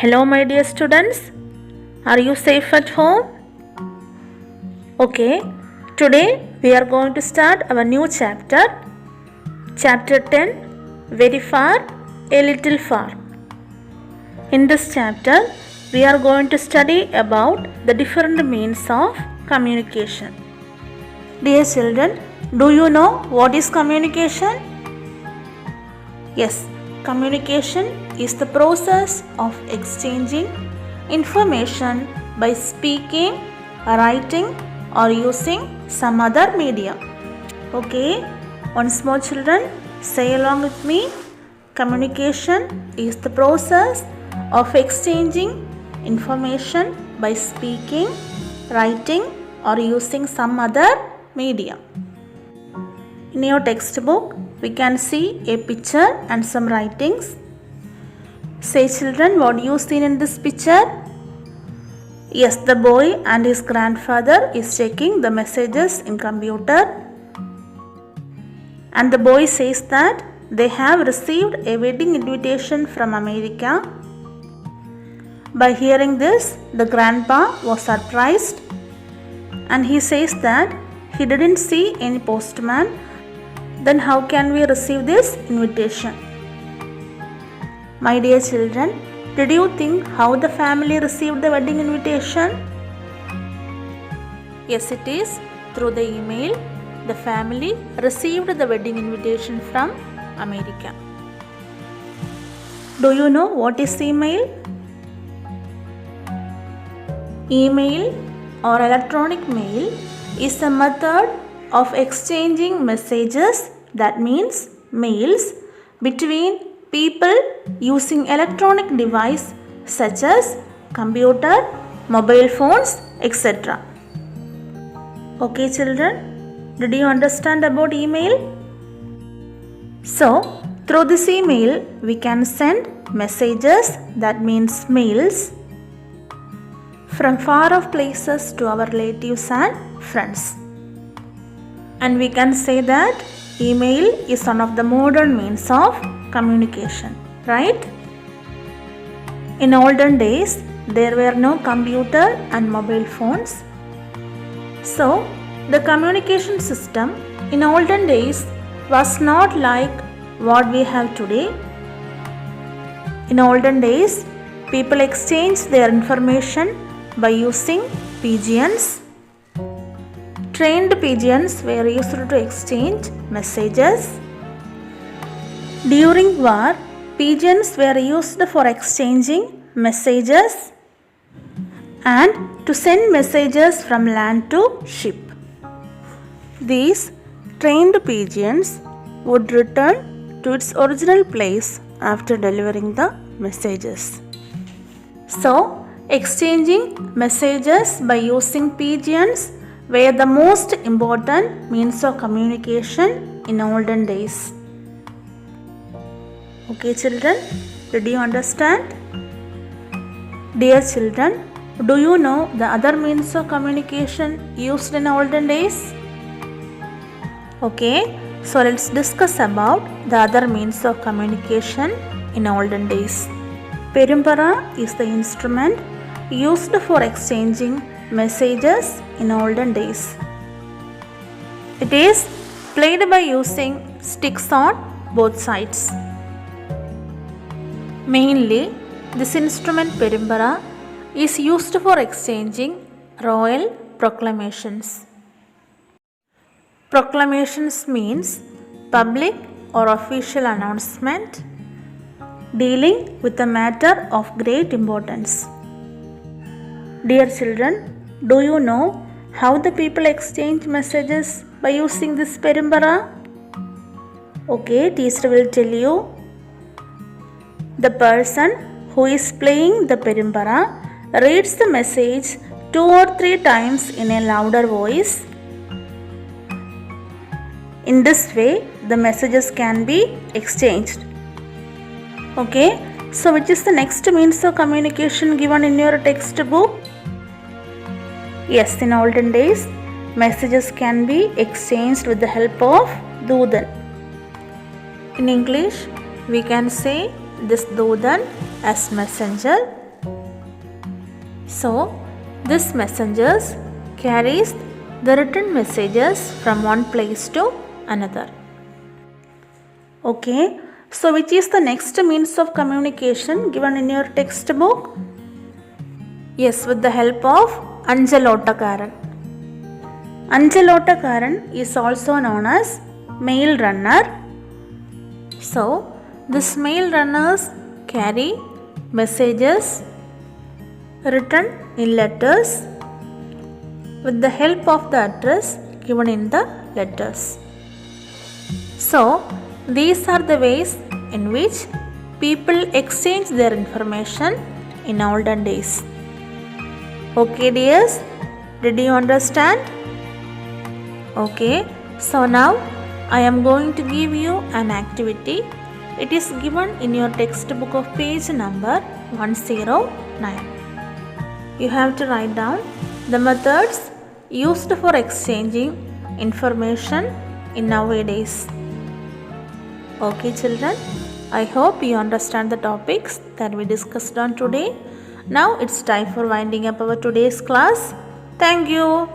Hello my dear students, are you safe at home? Okay, today we are going to start our new chapter, chapter 10, Very Far, A Little Far. In this chapter, we are going to study about the different means of communication. Dear children, do you know what is communication? Yes, communication is the process of exchanging information by speaking, writing, or using some other media. Okay, once more children, say along with me. Communication is the process of exchanging information by speaking, writing, or using some other media. In your textbook, we can see a picture and some writings. Say children, what do you see in this picture? Yes, the boy and his grandfather is checking the messages in computer. And the boy says that they have received a wedding invitation from America. By hearing this, the grandpa was surprised and he says that he didn't see any postman. Then how can we receive this invitation? My dear children, did you think how the family received the wedding invitation? Yes, it is through the email. The family received the wedding invitation from America. Do you know what is email? Email or electronic mail is a method of exchanging messages, that means mails, between people using electronic device such as computer, mobile phones, etc. Okay children, did you understand about email? So, through this email we can send messages, that means mails, from far off places to our relatives and friends. And we can say that email is one of the modern means of communication, right? In olden days, there were no computer and mobile phones. So, the communication system in olden days was not like what we have today. In olden days, people exchanged their information by using pigeons. Trained pigeons were used to exchange messages. During war, pigeons were used for exchanging messages and to send messages from land to ship. These trained pigeons would return to its original place after delivering the messages. So, exchanging messages by using pigeons were the most important means of communication in olden days. Okay children, did you understand? Dear children, do you know the other means of communication used in olden days? Okay, so let's discuss about the other means of communication in olden days. Perimbara is the instrument used for exchanging messages in olden days. It is played by using sticks on both sides. Mainly, this instrument perimbara is used for exchanging royal proclamations. Proclamations means public or official announcement dealing with a matter of great importance. Dear children, do you know how the people exchange messages by using this perimbara? Okay, teacher will tell you. The person who is playing the perimbara reads the message 2 or 3 times in a louder voice. In this way, the messages can be exchanged. Okay, so which is the next means of communication given in your textbook? Yes, in olden days, messages can be exchanged with the help of Dudan. In English, we can say this Dudan as messenger So, this messengers carries the written messages from one place to another. Okay, so which is the next means of communication given in your textbook? Yes, with the help of Anjalotakaran. Anjalotakaran is also known as mail runner. So, these mail runners carry messages written in letters with the help of the address given in the letters. So, these are the ways in which people exchange their information in olden days. Okay dears, did you understand? Okay, so now I am going to give you an activity. It is given in your textbook of page number 109. You have to write down the methods used for exchanging information in nowadays. Okay children, I hope you understand the topics that we discussed on today. Now it's time for winding up our today's class. Thank you.